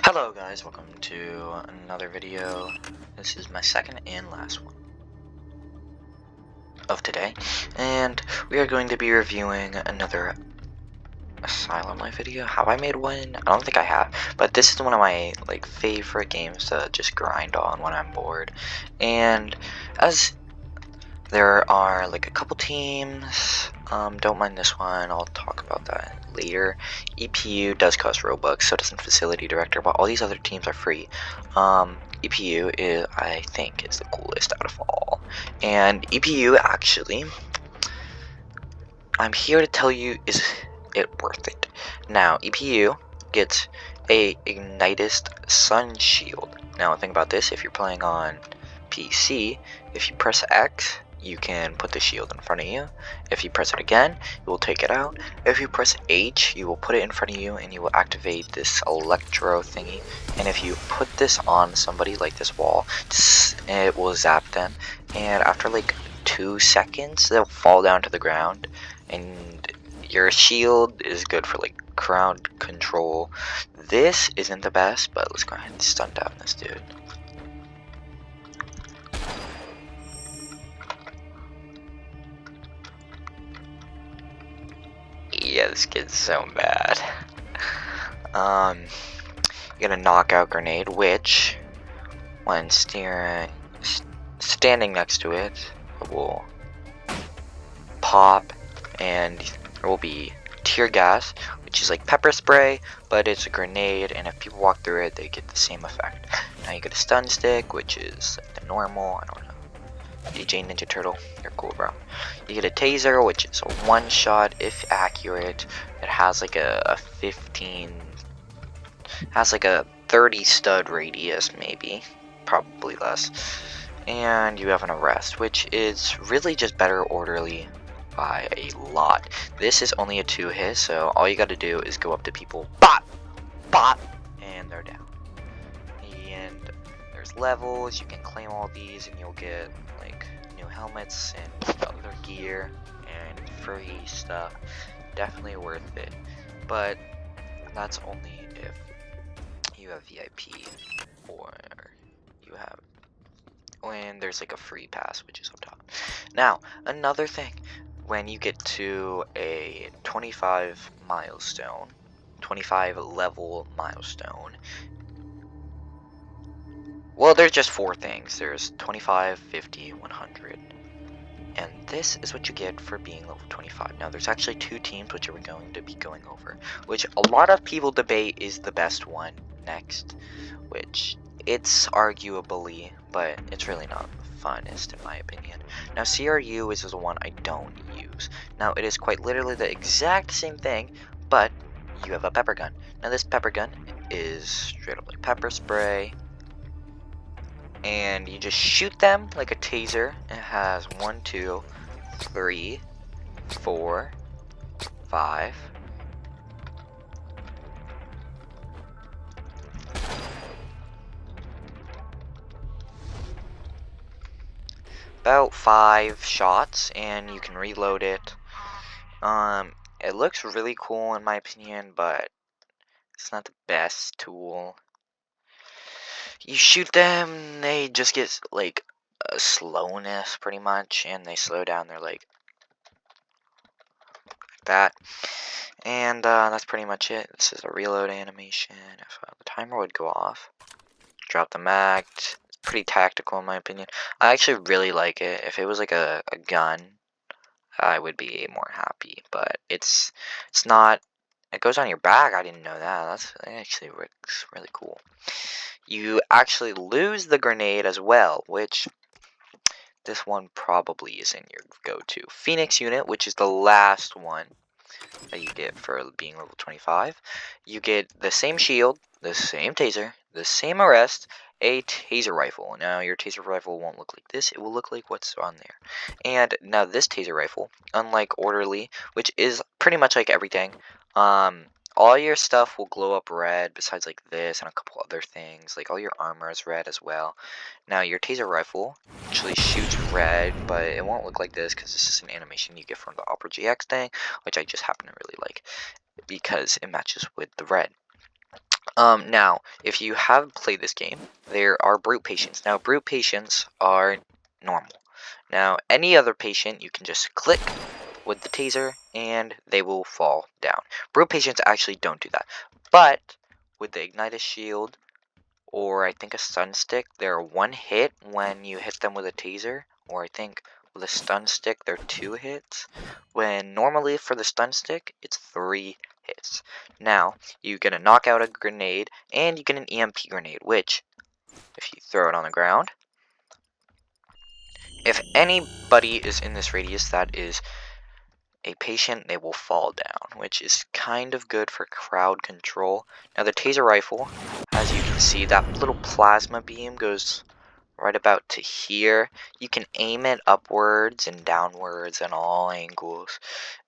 Hello guys, welcome to another video. This is my second and last one of today, and we are going to be reviewing another Asylum Life video. Have I made one? I don't think I have, but this is one of my favorite games to just grind on when I'm bored. And as there are a couple teams, don't mind this one, I'll talk about that later. EPU does cost Robux, so does Facility Director, but all these other teams are free. EPU is, I think, is the coolest out of all. And EPU, actually, I'm here to tell you, is it worth it? Now, EPU gets a Ignitist Sun Shield. Now, think about this, if you're playing on PC, if you press X, you can put the shield in front of you. If you press it again, you will take it out. If you press H, you will put it in front of you and you will activate this electro thingy. And if you put this on somebody, like this wall, it will zap them. And after 2 seconds, they'll fall down to the ground. And your shield is good for crowd control. This isn't the best, but let's go ahead and stun down this dude. Yeah, this kid's so bad. You get a knockout grenade, which, when standing next to it, will pop, and there will be tear gas, which is like pepper spray, but it's a grenade, and if people walk through it, they get the same effect. Now you get a stun stick, which is the normal, I don't know. DJ Ninja Turtle, you're cool, bro. You get a taser, which is a one shot if accurate. It has a 30 stud radius, maybe, probably less. And you have an arrest, which is really just better orderly by a lot. This is only a 2-hit, so all you got to do is go up to people, bot, and they're down. And there's levels, you can claim all these, and you'll get new helmets and other gear and free stuff. Definitely worth it, but that's only if you have VIP or you have when there's a free pass, which is up top. Now, another thing, when you get to a 25 level milestone, well, there's just 4 things. There's 25, 50, 100. And this is what you get for being level 25. Now, there's actually 2 teams which we're going to be going over, which a lot of people debate is the best one next, which it's arguably, but it's really not the funnest in my opinion. Now, CRU is the one I don't use. Now, it is quite literally the exact same thing, but you have a pepper gun. Now, this pepper gun is straight up like pepper spray, and you just shoot them like a taser. It has 1, 2, 3, 4, 5. About 5 shots, and you can reload it. It looks really cool in my opinion, but it's not the best tool. You shoot them, they just get a slowness pretty much, and they slow down. They're like that, and that's pretty much it. This is a reload animation. If the timer would go off, drop the mag. It's pretty tactical in my opinion. I actually really like it. If it was like a gun, I would be more happy, but it's not. It goes on your back. I didn't know that. That actually looks really cool. You actually lose the grenade as well, which this one probably isn't your go-to. Phoenix unit, which is the last one that you get for being level 25. You get the same shield, the same taser, the same arrest, a taser rifle. Now, your taser rifle won't look like this. It will look like what's on there. And now this taser rifle, unlike orderly, which is pretty much like everything, all your stuff will glow up red besides this and a couple other things. All your armor is red as well. Now your taser rifle actually shoots red, but it won't look like this because this is an animation you get from the Opera GX thing, which I just happen to really like because it matches with the red. Now, if you have played this game, there are brute patients. Now, brute patients are normal. Now, any other patient, you can just click with the taser, and they will fall down. Brute patients actually don't do that. But, with the Ignitus Shield, or I think a stun stick, they're one hit when you hit them with a taser, or I think with a stun stick, they're 2 hits, when normally for the stun stick, it's 3 hits. Now, you get a knockout a grenade, and you get an EMP grenade, which, if you throw it on the ground, if anybody is in this radius that is a patient, they will fall down, which is kind of good for crowd control. Now, the taser rifle, as you can see, that little plasma beam goes right about to here. You can aim it upwards and downwards and all angles.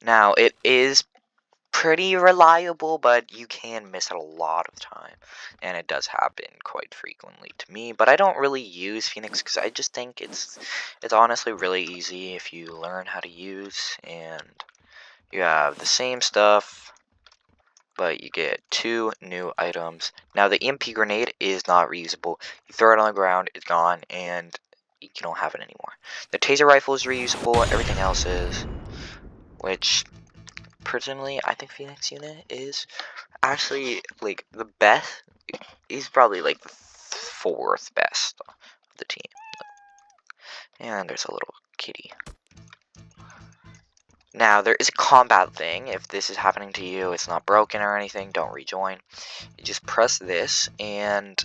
Now, it is pretty reliable, but you can miss it a lot of time, and it does happen quite frequently to me. But I don't really use Phoenix because I just think it's honestly really easy if you learn how to use, and you have the same stuff, but you get 2 new items. Now, the EMP grenade is not reusable. You throw it on the ground, it's gone, and you don't have it anymore. The taser rifle is reusable, everything else is, which, personally, I think Phoenix unit is actually, like, the best. He's probably, like, the 4th best of the team. And there's a little kitty. Now, there is a combat thing. If this is happening to you, it's not broken or anything, don't rejoin. You just press this, and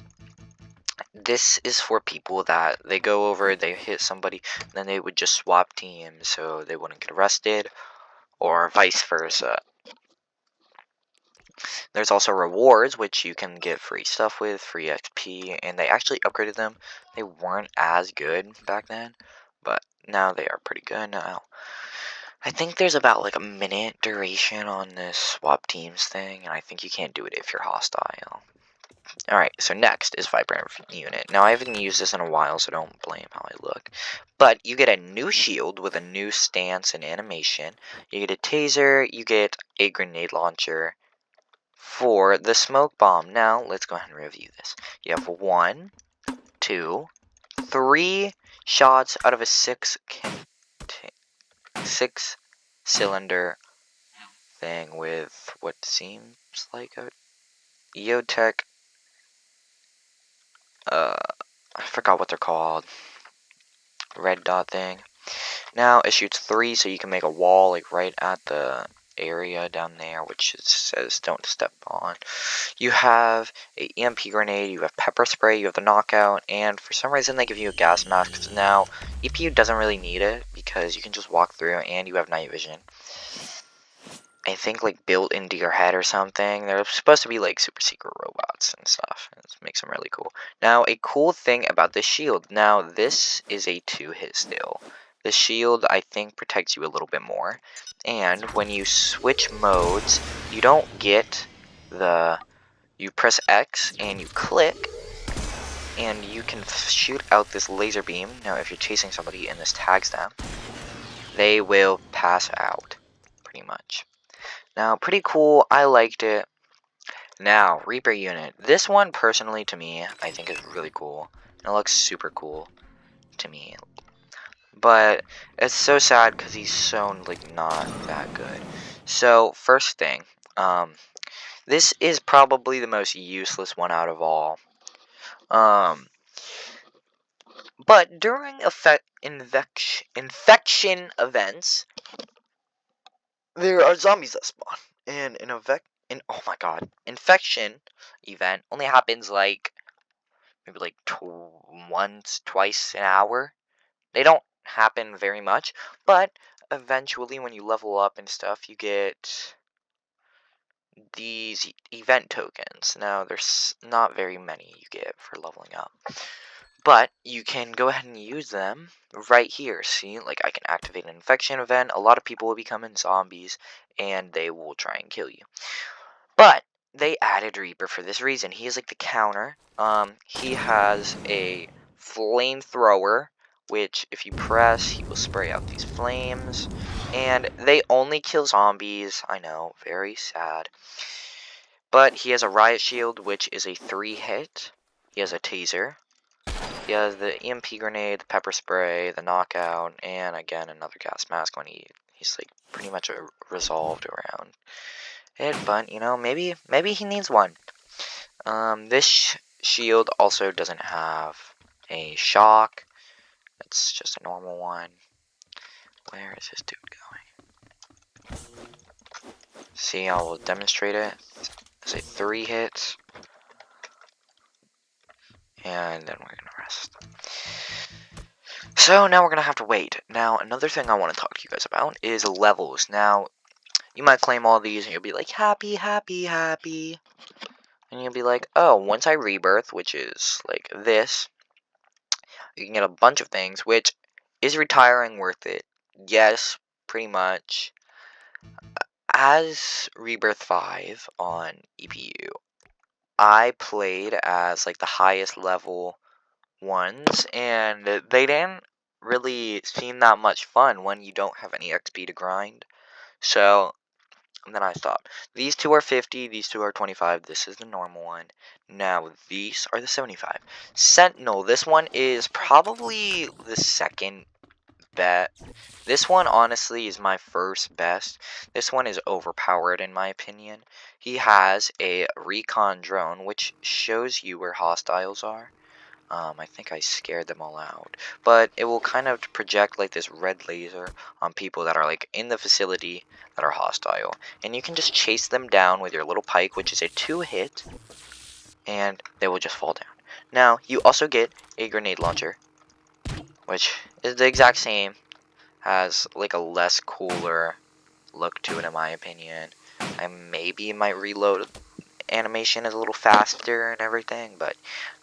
this is for people that they go over, they hit somebody, then they would just swap teams so they wouldn't get arrested, or vice versa. There's also rewards, which you can get free stuff with, free XP, and they actually upgraded them. They weren't as good back then, but now they are pretty good now. I think there's about like a minute duration on this swap teams thing, and I think you can't do it if you're hostile. Alright, so next is Vibrant Unit. Now, I haven't used this in a while, so don't blame how I look. But you get a new shield with a new stance and animation. You get a taser, you get a grenade launcher for the smoke bomb. Now, let's go ahead and review this. You have 1, 2, 3 shots out of a 6-cylinder thing with what seems like a EOTech. I forgot what they're called. Red dot thing. Now it shoots 3, so you can make a wall like right at the area down there, which says don't step on. You have a EMP grenade, you have pepper spray, you have the knockout, and for some reason they give you a gas mask. Now EPU doesn't really need it because you can just walk through and you have night vision. I think like built into your head or something. They're supposed to be like super secret robots and stuff. It makes them really cool. Now, a cool thing about this shield. Now, this is a 2-hit still. The shield, I think, protects you a little bit more. And when you switch modes, you don't get the... You press X and you click, and you can shoot out this laser beam. Now, if you're chasing somebody and this tags them, they will pass out, pretty much. Now, pretty cool. I liked it. Now, Reaper unit. This one, personally, to me, I think is really cool. It looks super cool to me. But it's so sad because he's so, like, not that good. So, first thing. This is probably the most useless one out of all. But during infection events, there are zombies that spawn. And oh my god, infection event only happens like maybe like once, twice an hour. They don't happen very much, but eventually when you level up and stuff, you get these event tokens. Now, there's not very many you get for leveling up, but you can go ahead and use them right here. See, like I can activate an infection event. A lot of people will become zombies, and they will try and kill you. But they added Reaper for this reason. He is like the counter. He has a flamethrower, which if you press, he will spray out these flames. And they only kill zombies. I know, very sad. But he has a riot shield, which is a 3-hit. He has a taser. He has the EMP grenade, the pepper spray, the knockout, and again another gas mask when he's like pretty much resolved around it. But you know, maybe he needs one. This shield also doesn't have a shock. It's just a normal one. Where is this dude going? See, I will demonstrate it. It's a 3-hit. And then we're gonna rest. So now we're gonna have to wait. Now, another thing I want to talk to you guys about is levels. Now, you might claim all these and you'll be like, happy, happy, happy. And you'll be like, oh, once I rebirth, which is like this, you can get a bunch of things, which is retiring worth it? Yes, pretty much. As Rebirth 5 on EPU, I played as like the highest level ones, and they didn't really seem that much fun when you don't have any XP to grind. So, and then I stopped. These two are 50, these two are 25, this is the normal one. Now, these are the 75. Sentinel, this one is probably the second bet. This one, honestly, is my first best. This one is overpowered, in my opinion. He has a recon drone, which shows you where hostiles are. I think I scared them all out. But it will kind of project like this red laser on people that are like in the facility that are hostile. And you can just chase them down with your little pike, which is a 2-hit. And they will just fall down. Now, you also get a grenade launcher, which is the exact same. Has like a less cooler look to it, in my opinion. I maybe might reload animation is a little faster and everything, but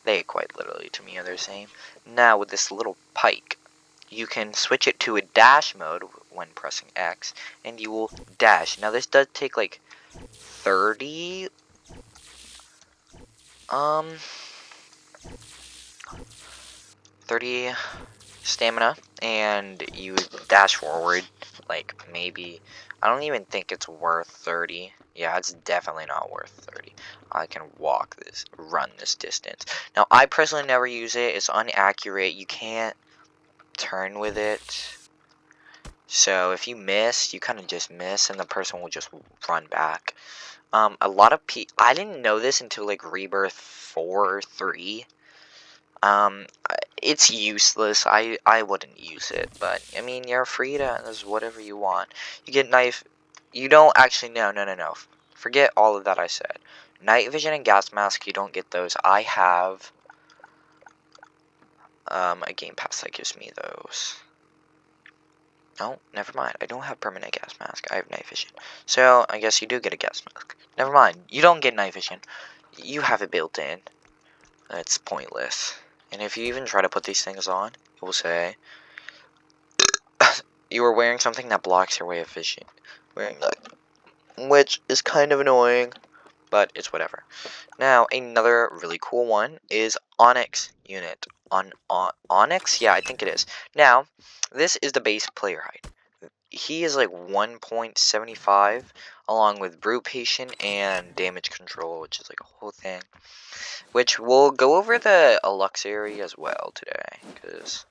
they quite literally to me are the same. Now with this little pike, you can switch it to a dash mode when pressing X, and you will dash. Now this does take like 30 stamina, and you dash forward like maybe, I don't even think it's worth 30. Yeah, it's definitely not worth 30. I can run this distance. Now, I personally never use it. It's inaccurate. You can't turn with it. So if you miss, you kind of just miss, and the person will just run back. A lot of I didn't know this until like Rebirth 4 or 3. It's useless. I wouldn't use it, but I mean, you're free to do whatever you want. You get knife. You don't actually. No. Forget all of that I said. Night vision and gas mask. You don't get those. I have a game pass that gives me those. No, never mind. I don't have permanent gas mask. I have night vision. So I guess you do get a gas mask. Never mind. You don't get night vision. You have it built in. It's pointless. And if you even try to put these things on, it will say you are wearing something that blocks your way of vision. Which is kind of annoying, but it's whatever. Now, another really cool one is Onyx unit. Onyx? Yeah, I think it is. Now, this is the base player height. He is like 1.75, along with brute patient and damage control, which is like a whole thing. Which we'll go over the auxiliary as well today, because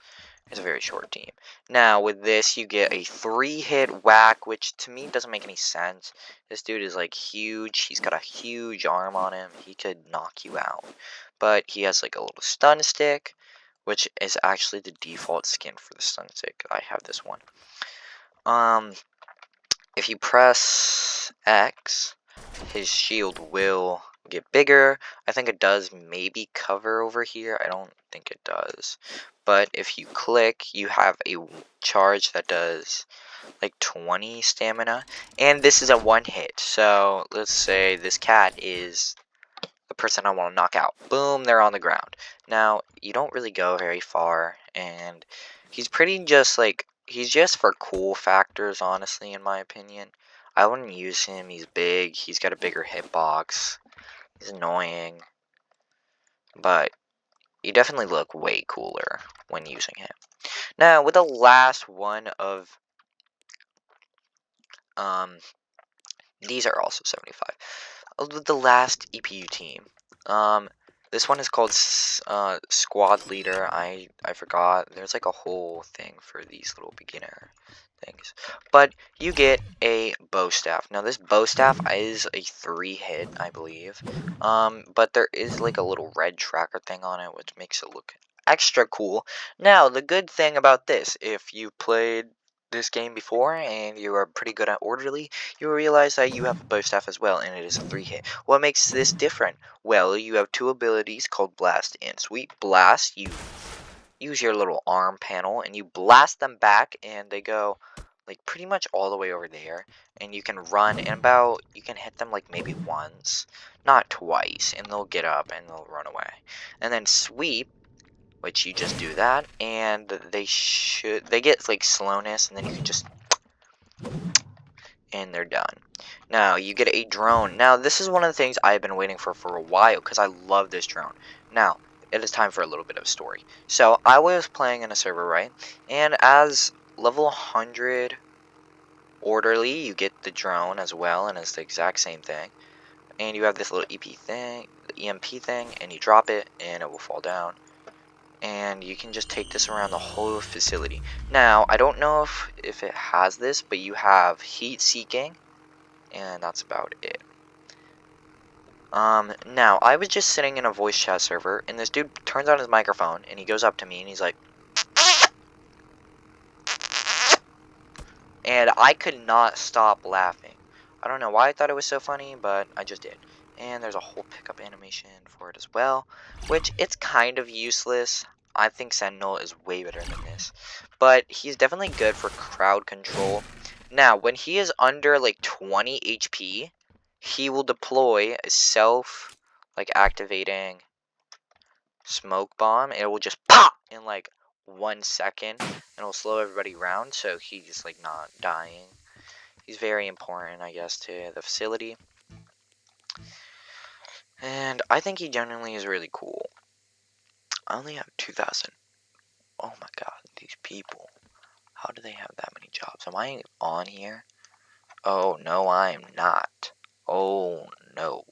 it's a very short team. Now, with this, you get a 3-hit whack, which to me doesn't make any sense. This dude is like huge. He's got a huge arm on him. He could knock you out. But he has like a little stun stick, which is actually the default skin for the stun stick. I have this one. If you press X, his shield will get bigger. I think it does maybe cover over here. I don't think it does. But if you click, you have a charge that does like 20 stamina. And this is a 1-hit. So let's say this cat is the person I want to knock out. Boom, they're on the ground. Now, you don't really go very far. And he's pretty just like, he's just for cool factors, honestly, in my opinion. I wouldn't use him. He's big. He's got a bigger hitbox. He's annoying. But you definitely look way cooler when using him. Now, with the last one of... these are also 75. the last EPU team. This one is called Squad Leader. I forgot. There's like a whole thing for these little beginner things. But you get a bow staff. Now this bow staff is a 3-hit, I believe. But there is like a little red tracker thing on it, which makes it look extra cool. Now the good thing about this, if you played this game before and you are pretty good at orderly, you will realize that you have a bow staff as well, and it is a 3-hit. What makes this different? Well, you have 2 abilities called Blast and Sweep. Blast, you use your little arm panel and you blast them back, and they go like pretty much all the way over there, and you can run and you can hit them like maybe once, not twice, and they'll get up and they'll run away. And then Sweep, which you just do that, and they get like slowness, and then you can just, and they're done. Now you get a drone. Now this is one of the things I've been waiting for a while, because I love this drone. Now it is time for a little bit of story. So I was playing in a server, right, and as level 100 orderly, you get the drone as well, and it's the exact same thing. And you have this little EMP thing, and you drop it, and it will fall down. And you can just take this around the whole facility. Now, I don't know if it has this, but you have heat seeking, and that's about it. Now, I was just sitting in a voice chat server, and this dude turns on his microphone, and he goes up to me, and he's like, and I could not stop laughing. I don't know why I thought it was so funny, but I just did. And there's a whole pickup animation for it as well, which it's kind of useless. I think Sentinel is way better than this, but he's definitely good for crowd control. Now, when he is under like 20 HP, he will deploy a activating smoke bomb. It will just pop in like 1 second, and it'll slow everybody around, so he's like not dying. He's very important, I guess, to the facility. And I think he genuinely is really cool. I only have 2,000. Oh my god, these people. How do they have that many jobs? Am I on here? Oh no, I am not. Oh no.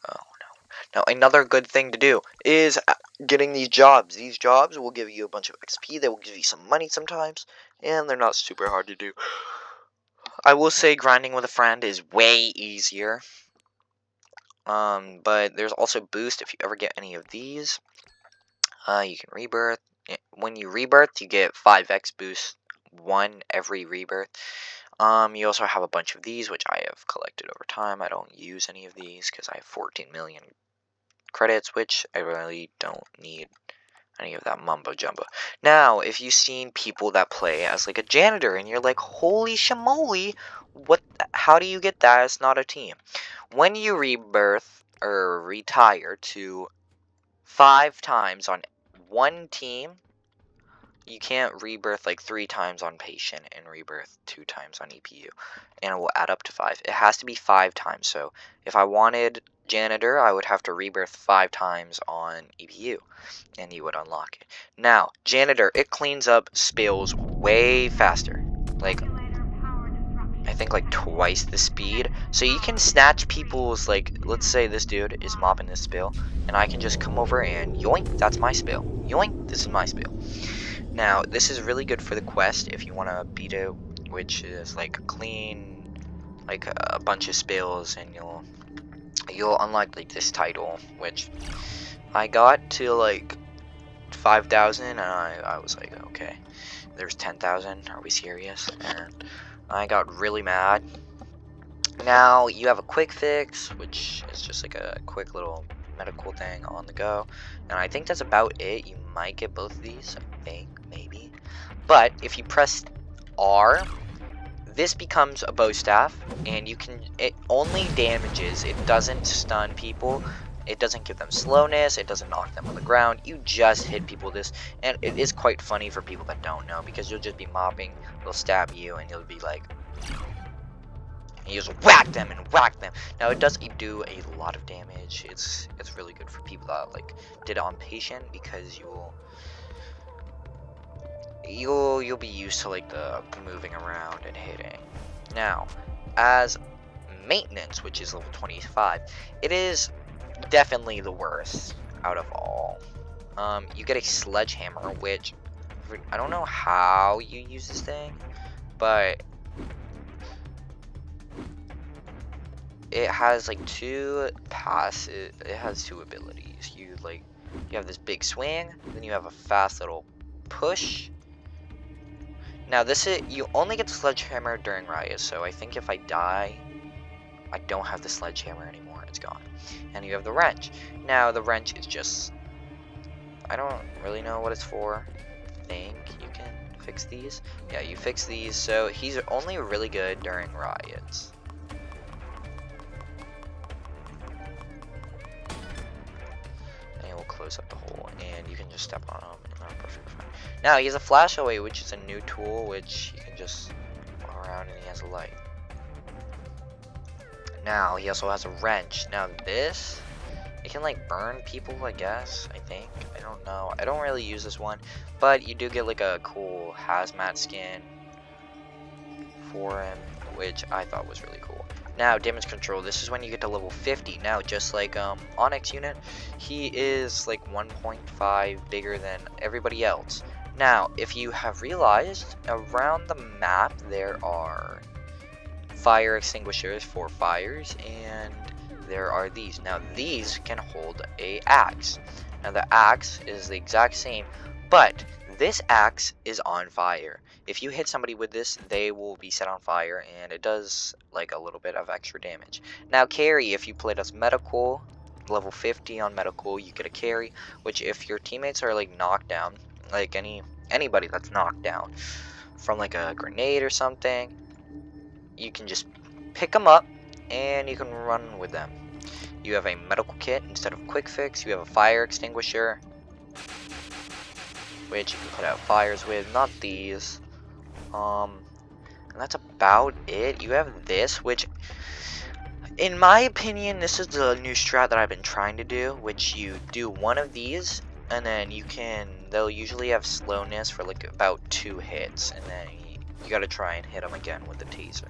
Oh no. Now, another good thing to do is getting these jobs. These jobs will give you a bunch of XP. They will give you some money sometimes. And they're not super hard to do. I will say grinding with a friend is way easier. But there's also boost if you ever get any of these. You can rebirth. When you rebirth, you get 5x boost, 1 every rebirth. You also have a bunch of these, which I have collected over time. I don't use any of these because I have 14 million credits, which I really don't need any of that mumbo jumbo. Now, if you've seen people that play as like a janitor, and you're like, holy shamoly, how do you get that? It's not a team. When you rebirth or retire to 5 times on one team, you can't rebirth like 3 times on patient and rebirth 2 times on EPU, and it will add up to 5. It has to be 5 times. So if I wanted janitor, I would have to rebirth 5 times on EPU, and you would unlock it. Now, janitor, it cleans up spills way faster. Like, I think like twice the speed. So you can snatch people's, like, let's say this dude is mopping this spill, and I can just come over and yoink, that's my spill. Yoink, this is my spill. Now, this is really good for the quest if you want to beat it, which is like clean like a bunch of spills, and you'll unlock like this title, which I got to like 5,000, and I was like, okay, there's 10,000, are we serious? And I got really mad. Now you have a quick fix, which is just like a quick little medical thing on the go, and I think that's about it. You might get both of these, I think, maybe. But if you press R, this becomes a bow staff, and it only damages. It doesn't stun people. It doesn't give them slowness. It doesn't knock them on the ground. You just hit people with this, and it is quite funny for people that don't know, because you'll just be mopping, they'll stab you, and you'll be like, and you just whack them and whack them. Now it does do a lot of damage. It's really good for people that like did it on patient, because you'll be used to like the moving around and hitting. Now, as maintenance, which is level 25. It is definitely the worst out of all. You get a sledgehammer, which I don't know how you use this thing, but it has like two passes. It has two abilities. You have this big swing, then you have a fast little push. Now you only get the sledgehammer during riots, so I think if I die, I don't have the sledgehammer anymore. It's gone. And you have the wrench. Now the wrench is just, I don't really know what it's for. I think you can fix these. Yeah, you fix these. So he's only really good during riots. And we'll close up the hole, and you can just step on him, and I'm perfectly fine. Now he has a flash away, which is a new tool, which you can just walk around, and he has a light. Now he also has a wrench. Now this, it can like burn people, I guess. I think, I don't know, I don't really use this one, but you do get like a cool hazmat skin for him, which I thought was really cool. Now damage control, this is when you get to level 50. Now just like Onyx unit, he is like 1.5 bigger than everybody else. Now if you have realized, around the map there are fire extinguishers for fires, and there are these. Now these can hold a axe. Now the axe is the exact same, but this axe is on fire. If you hit somebody with this, they will be set on fire, and it does like a little bit of extra damage. Now carry, if you played as medical, level 50 on medical, you get a carry, which if your teammates are like knocked down, like anybody that's knocked down from like a grenade or something, you can just pick them up and you can run with them. You have a medical kit instead of quick fix. You have a fire extinguisher, which you can put out fires with, not these. And that's about it. You have this, which in my opinion, this is the new strat that I've been trying to do, which you do one of these, and then they'll usually have slowness for like about 2 hits, and then you gotta try and hit them again with the taser.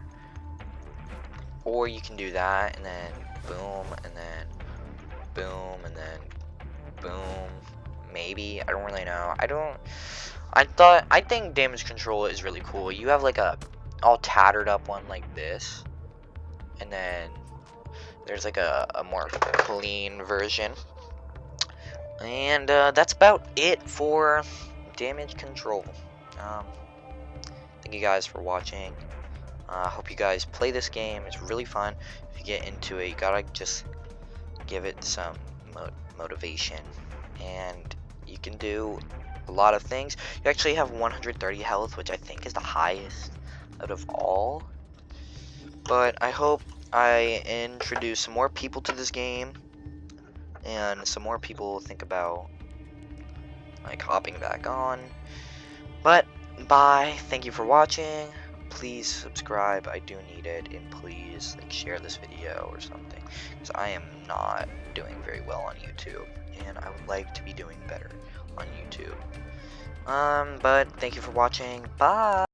Or you can do that, and then boom, and then boom, and then boom. Maybe, I don't really know. I think damage control is really cool. You have like a all tattered up one like this, and then there's like a more clean version. And that's about it for damage control. Thank you guys for watching. I hope you guys play this game. It's really fun. If you get into it, you gotta just give it some motivation, and you can do a lot of things. You actually have 130 health, which I think is the highest out of all. But I hope I introduce some more people to this game, and some more people think about like hopping back on. But bye. Thank you for watching. Please subscribe, I do need it, and please like share this video or something, because I am not doing very well on YouTube, and I would like to be doing better on YouTube. But thank you for watching. Bye.